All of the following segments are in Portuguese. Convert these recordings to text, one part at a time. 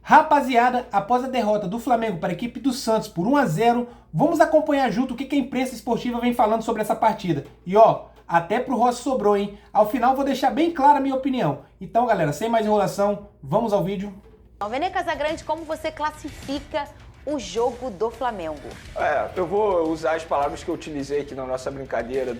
Rapaziada, após a derrota do Flamengo para a equipe do Santos por 1-0, vamos acompanhar junto o que a imprensa esportiva vem falando sobre essa partida. E ó, até pro Rossi sobrou, hein? Ao final vou deixar bem clara a minha opinião. Então, galera, sem mais enrolação, vamos ao vídeo. Vene Casagrande, como você classifica o jogo do Flamengo? Eu vou usar as palavras que eu utilizei aqui na nossa brincadeira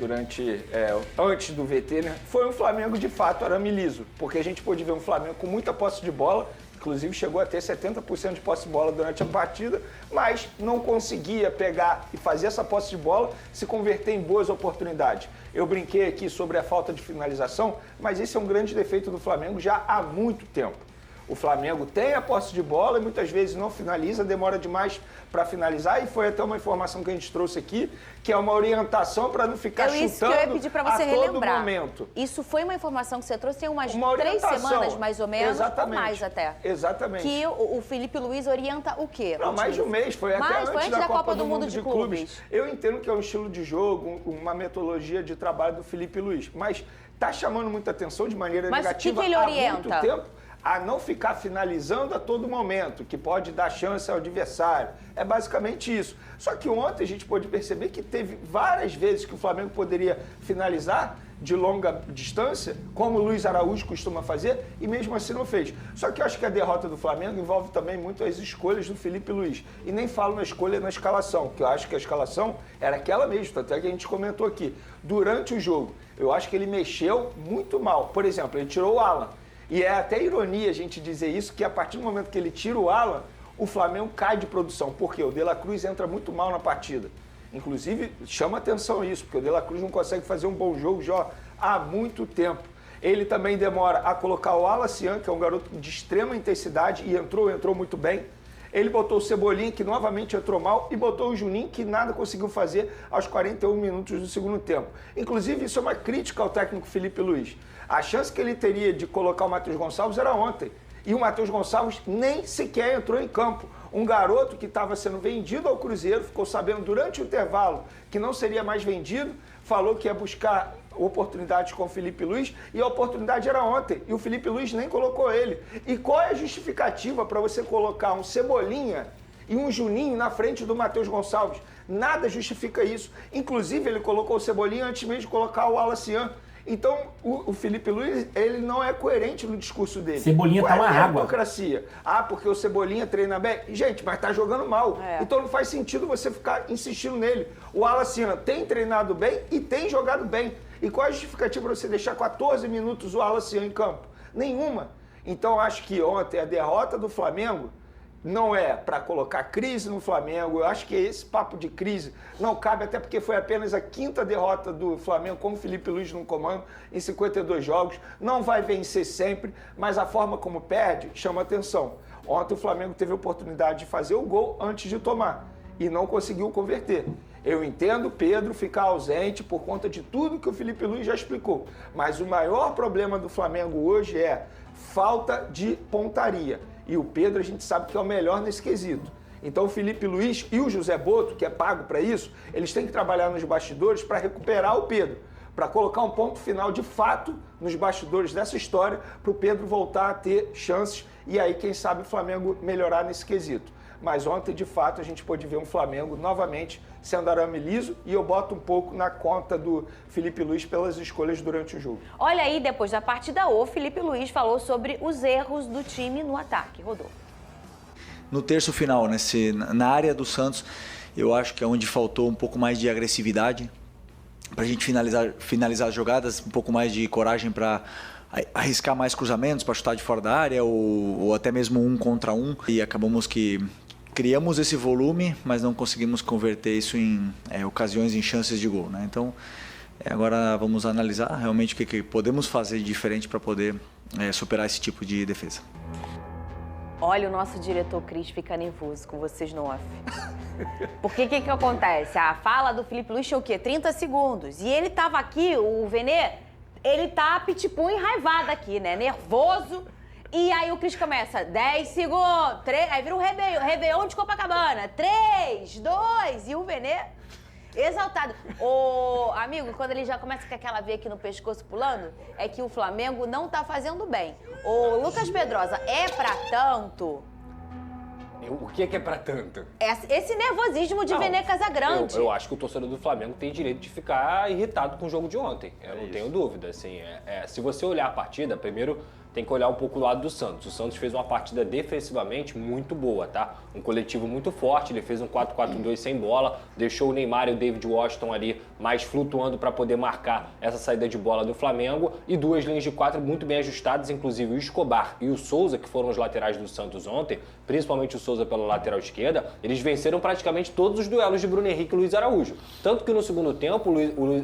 antes do VT, né? Foi um Flamengo de fato arame liso, porque a gente pôde ver um Flamengo com muita posse de bola, inclusive chegou a ter 70% de posse de bola durante a partida, mas não conseguia pegar e fazer essa posse de bola se converter em boas oportunidades. Eu brinquei aqui sobre a falta de finalização, mas esse é um grande defeito do Flamengo já há muito tempo. O Flamengo tem a posse de bola e muitas vezes não finaliza, demora demais para finalizar, e foi até uma informação que a gente trouxe aqui, que é uma orientação para não ficar chutando isso que eu ia pedir para você a todo relembrar. momento. Isso foi uma informação que você trouxe tem umas Uma 3 orientação. semanas, mais ou menos, Exatamente. ou mais até. Exatamente. Que o Felipe Luiz orienta o quê? Não, mais de um mês, foi até antes da Copa do Mundo de Clubes. Eu entendo que é um estilo de jogo, uma metodologia de trabalho do Felipe Luiz, mas tá chamando muita atenção de maneira negativa que ele orienta? há muito tempo. A não ficar finalizando a todo momento, que pode dar chance ao adversário. É basicamente isso. Só que ontem a gente pôde perceber que teve várias vezes que o Flamengo poderia finalizar de longa distância, como o Luiz Araújo costuma fazer, e mesmo assim não fez. Só que eu acho que a derrota do Flamengo envolve também muito as escolhas do Felipe Luiz. E nem falo na escolha na escalação, que eu acho que a escalação era aquela mesmo, até que a gente comentou aqui. Durante o jogo, eu acho que ele mexeu muito mal. Por exemplo, ele tirou o Alan. E é até ironia a gente dizer isso, que a partir do momento que ele tira o Alan, o Flamengo cai de produção. Por quê? O De La Cruz entra muito mal na partida. Inclusive, chama atenção isso, porque o De La Cruz não consegue fazer um bom jogo já há muito tempo. Ele também demora a colocar o Alacian, que é um garoto de extrema intensidade, e entrou muito bem. Ele botou o Cebolinha, que novamente entrou mal, e botou o Juninho, que nada conseguiu fazer aos 41 minutos do segundo tempo. Inclusive, isso é uma crítica ao técnico Felipe Luiz. A chance que ele teria de colocar o Matheus Gonçalves era ontem. E o Matheus Gonçalves nem sequer entrou em campo. Um garoto que estava sendo vendido ao Cruzeiro, ficou sabendo durante o intervalo que não seria mais vendido, falou que ia buscar oportunidades com o Felipe Luiz, e a oportunidade era ontem, e o Felipe Luiz nem colocou ele. E qual é a justificativa para você colocar um Cebolinha e um Juninho na frente do Matheus Gonçalves? Nada justifica isso. Inclusive, ele colocou o Cebolinha antes mesmo de colocar o Alacian. Então, o Felipe Luiz, ele não é coerente no discurso dele. Cebolinha tá uma água. Meritocracia. Porque o Cebolinha treina bem. Gente, mas tá jogando mal. Então não faz sentido você ficar insistindo nele. O Alacian tem treinado bem e tem jogado bem. E qual é a justificativa para você deixar 14 minutos o Alacian em campo? Nenhuma. Então, acho que ontem a derrota do Flamengo não é para colocar crise no Flamengo. Eu acho que esse papo de crise não cabe, até porque foi apenas a 5ª derrota do Flamengo com o Felipe Luiz no comando em 52 jogos. Não vai vencer sempre, mas a forma como perde chama atenção. Ontem o Flamengo teve a oportunidade de fazer o gol antes de tomar e não conseguiu converter. Eu entendo o Pedro ficar ausente por conta de tudo que o Felipe Luiz já explicou, mas o maior problema do Flamengo hoje é falta de pontaria. E o Pedro a gente sabe que é o melhor nesse quesito. Então o Felipe Luiz e o José Boto, que é pago para isso, eles têm que trabalhar nos bastidores para recuperar o Pedro, para colocar um ponto final de fato nos bastidores dessa história, para o Pedro voltar a ter chances e aí, quem sabe, o Flamengo melhorar nesse quesito. Mas ontem, de fato, a gente pôde ver um Flamengo novamente sendo arame liso, e eu boto um pouco na conta do Felipe Luiz pelas escolhas durante o jogo. Olha aí, depois da partida, o Felipe Luiz falou sobre os erros do time no ataque. Rodolfo. No terço final, na área do Santos, eu acho que é onde faltou um pouco mais de agressividade para a gente finalizar as jogadas, um pouco mais de coragem para arriscar mais cruzamentos, para chutar de fora da área ou até mesmo 1 contra 1. E acabamos que criamos esse volume, mas não conseguimos converter isso em ocasiões, em chances de gol, né? Então, agora vamos analisar realmente o que podemos fazer de diferente para poder superar esse tipo de defesa. Olha, o nosso diretor Cris fica nervoso com vocês no off. Porque o que acontece? A fala do Felipe Luiz tinha o quê? 30 segundos. E ele tava aqui, o Vene, ele tá pitbull enraivado aqui, né? Nervoso. E aí o Cris começa, 10 segundos, 3, aí vira um Réveillon de Copacabana, 3, 2, e o Vene exaltado. Ô, amigo, quando ele já começa com aquela veia aqui no pescoço pulando, é que o Flamengo não tá fazendo bem. Ô, Lucas Pedrosa, é pra tanto? O que é pra tanto? Esse nervosismo de Vene Casagrande. Eu acho que o torcedor do Flamengo tem direito de ficar irritado com o jogo de ontem. Eu não tenho dúvida. Assim, se você olhar a partida, primeiro tem que olhar um pouco o lado do Santos. O Santos fez uma partida defensivamente muito boa, tá? Um coletivo muito forte, ele fez um 4-4-2 sem bola, deixou o Neymar e o David Washington ali mais flutuando para poder marcar essa saída de bola do Flamengo e duas linhas de 4 muito bem ajustadas, inclusive o Escobar e o Souza, que foram os laterais do Santos ontem, principalmente o Souza pela lateral esquerda, eles venceram praticamente todos os duelos de Bruno Henrique e Luiz Araújo. Tanto que no segundo tempo,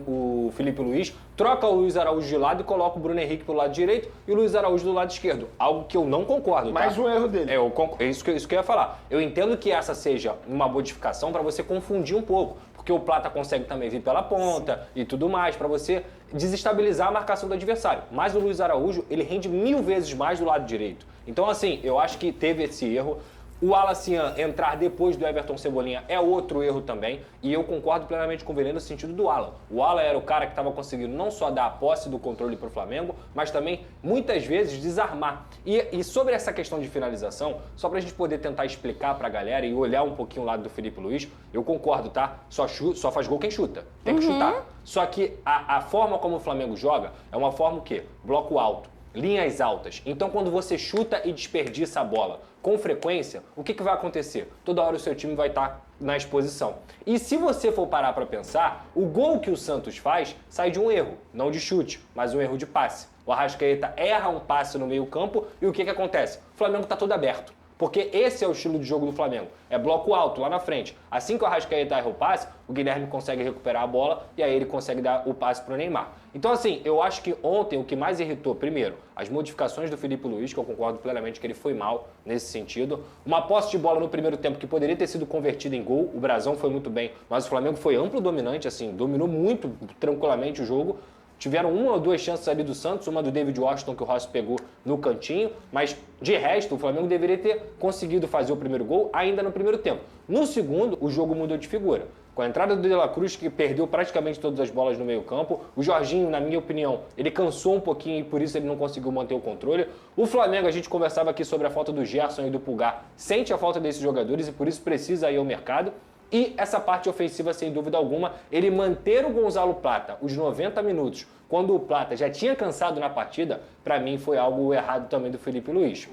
o Felipe Luiz troca o Luiz Araújo de lado e coloca o Bruno Henrique pelo lado direito e o Luiz Araújo do lado esquerdo. Algo que eu não concordo, Mais tá? um erro dele. É isso que eu ia falar. Eu entendo que essa seja uma modificação para você confundir um pouco, porque o Plata consegue também vir pela ponta e tudo mais, para você desestabilizar a marcação do adversário. Mas o Luiz Araújo, ele rende 1000 vezes mais do lado direito. Então, assim, eu acho que teve esse erro. O Alacian entrar depois do Everton Cebolinha é outro erro também, e eu concordo plenamente com o Veneno no sentido do Alan. O Alan era o cara que estava conseguindo não só dar a posse do controle para o Flamengo, mas também, muitas vezes, desarmar. E sobre essa questão de finalização, só para a gente poder tentar explicar para a galera e olhar um pouquinho o lado do Felipe Luiz, eu concordo, tá? Só faz gol quem chuta. Tem que chutar. Só que a forma como o Flamengo joga é uma forma o quê? Bloco alto. Linhas altas. Então, quando você chuta e desperdiça a bola com frequência, o que vai acontecer? Toda hora o seu time vai estar na exposição. E se você for parar para pensar, o gol que o Santos faz sai de um erro, não de chute, mas um erro de passe. O Arrascaeta erra um passe no meio-campo e o que acontece? O Flamengo está todo aberto. Porque esse é o estilo de jogo do Flamengo. É bloco alto, lá na frente. Assim que o Arrascaeta erra o passe, o Guilherme consegue recuperar a bola e aí ele consegue dar o passe para o Neymar. Então, assim, eu acho que ontem o que mais irritou, primeiro, as modificações do Felipe Luiz, que eu concordo plenamente que ele foi mal nesse sentido. Uma posse de bola no primeiro tempo que poderia ter sido convertida em gol. O Brasão foi muito bem, mas o Flamengo foi amplo dominante, assim, dominou muito tranquilamente o jogo. Tiveram uma ou duas chances ali do Santos, uma do David Washington que o Rossi pegou no cantinho, mas de resto o Flamengo deveria ter conseguido fazer o primeiro gol ainda no primeiro tempo. No segundo, o jogo mudou de figura. Com a entrada do De La Cruz, que perdeu praticamente todas as bolas no meio-campo, o Jorginho, na minha opinião, ele cansou um pouquinho e por isso ele não conseguiu manter o controle. O Flamengo, a gente conversava aqui sobre a falta do Gerson e do Pulgar, sente a falta desses jogadores e por isso precisa ir ao mercado. E essa parte ofensiva, sem dúvida alguma, ele manter o Gonzalo Plata os 90 minutos, quando o Plata já tinha cansado na partida, para mim foi algo errado também do Felipe Luiz.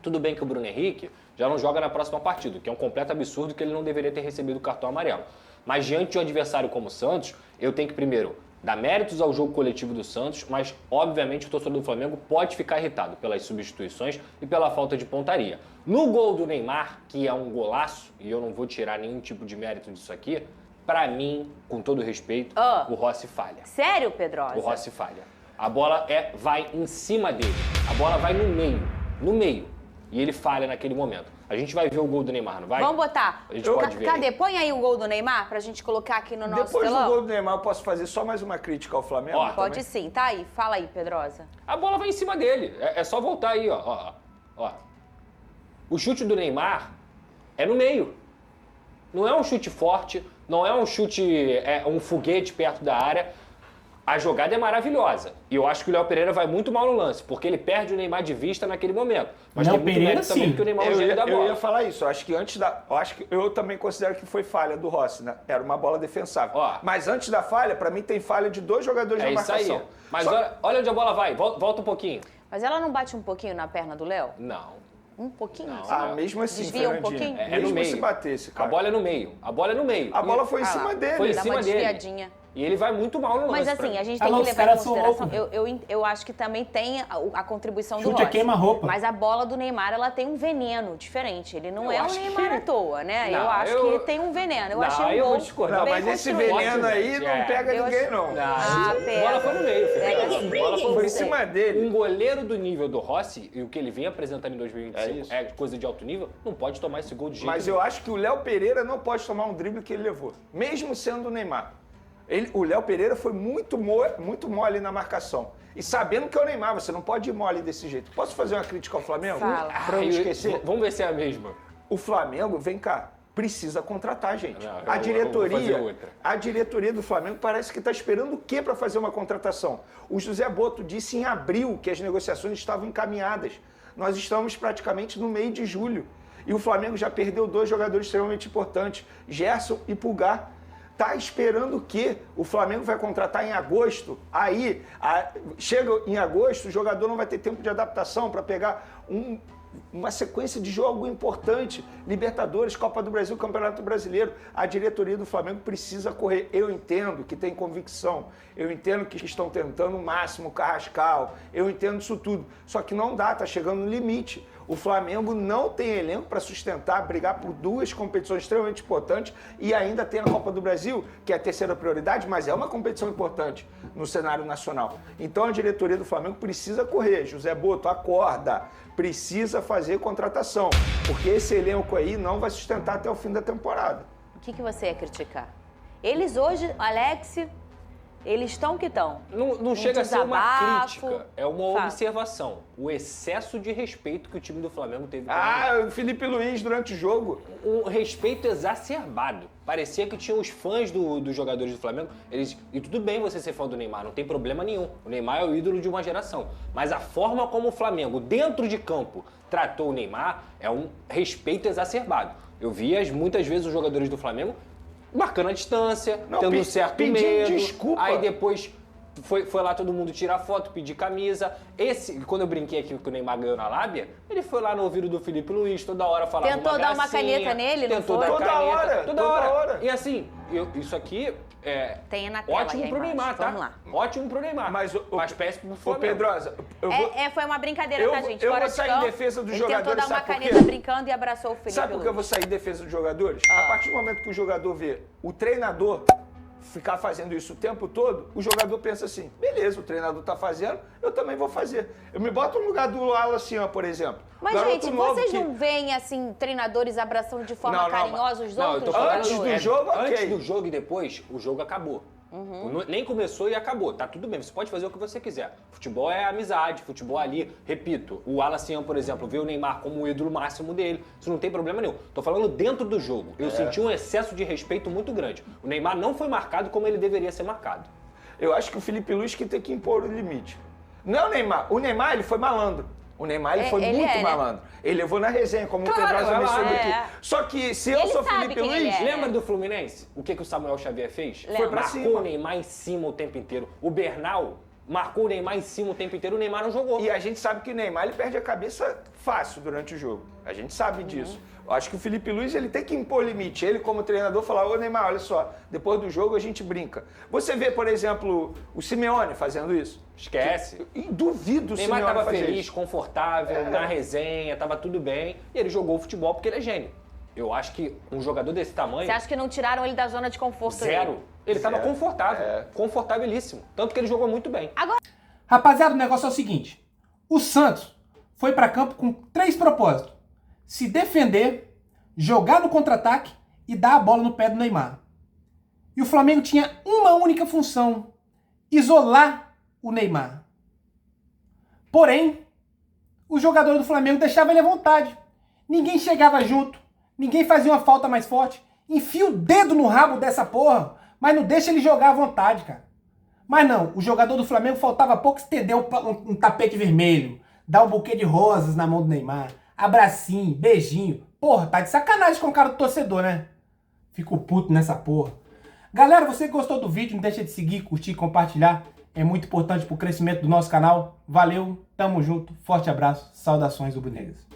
Tudo bem que o Bruno Henrique já não joga na próxima partida, que é um completo absurdo que ele não deveria ter recebido o cartão amarelo. Mas diante de um adversário como o Santos, eu tenho que primeiro dar méritos ao jogo coletivo do Santos, mas obviamente o torcedor do Flamengo pode ficar irritado pelas substituições e pela falta de pontaria. No gol do Neymar, que é um golaço, e eu não vou tirar nenhum tipo de mérito disso aqui, pra mim, com todo respeito, o Rossi falha. Sério, Pedrosa? O Rossi falha. A bola vai em cima dele, a bola vai no meio, e ele falha naquele momento. A gente vai ver o gol do Neymar, não vai? Vamos botar. A gente pode ver. Cadê? Põe aí o gol do Neymar pra gente colocar aqui no nosso Depois telão. do gol do Neymar, eu posso fazer só mais uma crítica ao Flamengo? Ó, Pode também? sim, tá aí. Fala aí, Pedrosa. A bola vai em cima dele. É só voltar aí, ó. O chute do Neymar é no meio. Não é um chute forte, não é um chute, um foguete perto da área. A jogada é maravilhosa. E eu acho que o Léo Pereira vai muito mal no lance, porque ele perde o Neymar de vista naquele momento. Mas Léo tem muito Pereira, mérito também sim. porque o Neymar é o gênio da bola. Eu ia falar isso. Eu acho que eu também considero que foi falha do Rossi, né? Era uma bola defensável. Ó. Mas antes da falha, pra mim tem falha de dois jogadores É na isso marcação. aí. Mas Só- olha onde a bola vai. Volta um pouquinho. Mas ela não bate um pouquinho na perna do Léo? Não. Um pouquinho? Não. só? mesmo assim, Desvia um Fernandinho. pouquinho? É no Mesmo meio. se batesse, A cara. bola é no meio. A bola foi em Ah lá. cima dele. Foi em Dá cima uma dele. desviadinha. E ele vai muito mal no lance. Mas pra assim, mim. a gente tem Alô, que os levar em caras são consideração. loucos. Eu acho que também tem a contribuição do Chute Rossi. é queima-roupa. Mas a bola do Neymar, ela tem um veneno diferente. Ele não Eu é um acho Neymar que- à toa, né? Não, eu acho eu- que tem um veneno. Eu Não, achei um eu gol vou discordar. Não, bem mas esse construído. veneno aí não É. pega Eu ninguém, acho- não. Ah, A pega. bola foi no meio, Pega Fernando. sim. A bola Foi em cima dele. Um goleiro do nível do Rossi, e o que ele vem apresentando em 2025 É isso. é coisa de alto nível, não pode tomar esse gol de jeito Mas nenhum. eu acho que o Léo Pereira não pode tomar um drible que ele levou, mesmo sendo o Neymar. O Léo Pereira foi muito mole na marcação. E sabendo que é o Neymar, você não pode ir mole desse jeito. Posso fazer uma crítica ao Flamengo? Fala. Pra eu não esquecer? Vamos ver se é a mesma. O Flamengo, vem cá, precisa contratar, gente. Não, eu a vou fazer diretoria, outra. a diretoria do Flamengo parece que está esperando o quê para fazer uma contratação? O José Boto disse em abril que as negociações estavam encaminhadas. Nós estamos praticamente no meio de julho. E o Flamengo já perdeu 2 jogadores extremamente importantes, Gerson e Pulgar. Tá esperando o quê? O Flamengo vai contratar em agosto, aí chega em agosto, o jogador não vai ter tempo de adaptação para pegar uma sequência de jogo importante, Libertadores, Copa do Brasil, Campeonato Brasileiro. A diretoria do Flamengo precisa correr. Eu entendo que tem convicção, eu entendo que estão tentando o máximo, o Carrascal, eu entendo isso tudo, só que não dá, tá chegando no limite. O Flamengo não tem elenco para sustentar, brigar por 2 competições extremamente importantes e ainda tem a Copa do Brasil, que é a terceira prioridade, mas é uma competição importante no cenário nacional. Então a diretoria do Flamengo precisa correr. José Boto, acorda, precisa fazer contratação, porque esse elenco aí não vai sustentar até o fim da temporada. O que você ia criticar? Eles hoje, Alex, eles estão que estão. Não chega a ser uma desabafo. crítica, é uma Fala. observação. O excesso de respeito que o time do Flamengo teve com ele. Ah, o Felipe Luiz durante o jogo. Um respeito exacerbado. Parecia que tinha os fãs dos jogadores do Flamengo. E tudo bem você ser fã do Neymar, não tem problema nenhum. O Neymar é o ídolo de uma geração. Mas a forma como o Flamengo, dentro de campo, tratou o Neymar é um respeito exacerbado. Eu vi muitas vezes os jogadores do Flamengo marcando a distância, tendo um certo pedindo medo. desculpa. Aí depois foi lá todo mundo tirar foto, pedir camisa. Quando eu brinquei aqui que o Neymar ganhou na lábia, ele foi lá no ouvido do Felipe Luiz, toda hora falava Tentou dar uma caneta nele, não tentou foi? dar Toda caneta, hora, toda hora. E assim, isso aqui é Tem na tela ótimo aí a pro imagem. Neymar, tá? Vamos lá. Ótimo pro Neymar. Mas péssimo pro Ô, Flamengo. Pedrosa, eu vou... Foi uma brincadeira, tá, gente? eu Fora vou de sair campo, em defesa dos ele tentou jogadores, dar uma sabe por caneta quê? brincando e abraçou o Felipe Sabe por que eu vou Luiz. sair em defesa dos jogadores? A partir do momento que o jogador vê o treinador ficar fazendo isso o tempo todo, o jogador pensa assim, beleza, o treinador tá fazendo, eu também vou fazer. Eu me boto no lugar do Alan, por exemplo. Mas, Garoto gente, novo vocês que- não veem, assim, treinadores abraçando de forma Não, não, carinhosa os Não, eu outros tô falando Antes jogadores? do jogo, ok. Antes do jogo e depois, o jogo acabou. Uhum. Nem começou e acabou. Tá tudo bem, você pode fazer o que você quiser. Futebol é amizade, futebol ali, repito, o Alacian, por exemplo, vê o Neymar como o ídolo máximo dele, isso não tem problema nenhum. Tô falando dentro do jogo. Eu senti um excesso de respeito muito grande. O Neymar não foi marcado como ele deveria ser marcado. Eu acho que o Felipe Luiz que tem que impor o limite. Não é o Neymar. O Neymar, ele foi malandro. O Neymar, ele foi ele muito é, né? malandro. Ele levou na resenha, como Claro, o Pedrosa vai lá, mencionou é. aqui. Só que se eu Ele sou sabe Felipe quem ele Luiz... é. Lembra do Fluminense? O que o Samuel Xavier fez? Lembro. Foi pra Marcou cima. o Neymar em cima o tempo inteiro. O Bernal marcou o Neymar em cima o tempo inteiro, o Neymar não jogou. E a gente sabe que o Neymar ele perde a cabeça fácil durante o jogo. A gente sabe disso. Eu acho que o Felipe Luiz ele tem que impor limite. Ele, como treinador, falar: ô Neymar, olha só, depois do jogo a gente brinca. Você vê, por exemplo, o Simeone fazendo isso? Esquece. E duvido o O Neymar Simeone tava fazer feliz, isso. confortável, na resenha, tava tudo bem. E ele jogou o futebol porque ele é gênio. Eu acho que um jogador desse tamanho, Você acha que não tiraram ele da zona de conforto zero. dele? Ele tava Zero. confortável, É. confortabilíssimo. Tanto que ele jogou muito bem. Rapaziada, o negócio é o seguinte. O Santos foi pra campo com 3 propósitos. Se defender, jogar no contra-ataque e dar a bola no pé do Neymar. E o Flamengo tinha uma única função: isolar o Neymar. Porém, o jogador do Flamengo deixava ele à vontade. Ninguém chegava junto, ninguém fazia uma falta mais forte. Enfia o dedo no rabo dessa porra, mas não deixa ele jogar à vontade, cara. Mas não, o jogador do Flamengo faltava pouco estender um tapete vermelho, dar um buquê de rosas na mão do Neymar, abracinho, beijinho. Porra, tá de sacanagem com o cara do torcedor, né? Fico puto nessa porra. Galera, você que gostou do vídeo, não deixa de seguir, curtir, compartilhar. É muito importante pro crescimento do nosso canal. Valeu, tamo junto, forte abraço, saudações rubro-negras.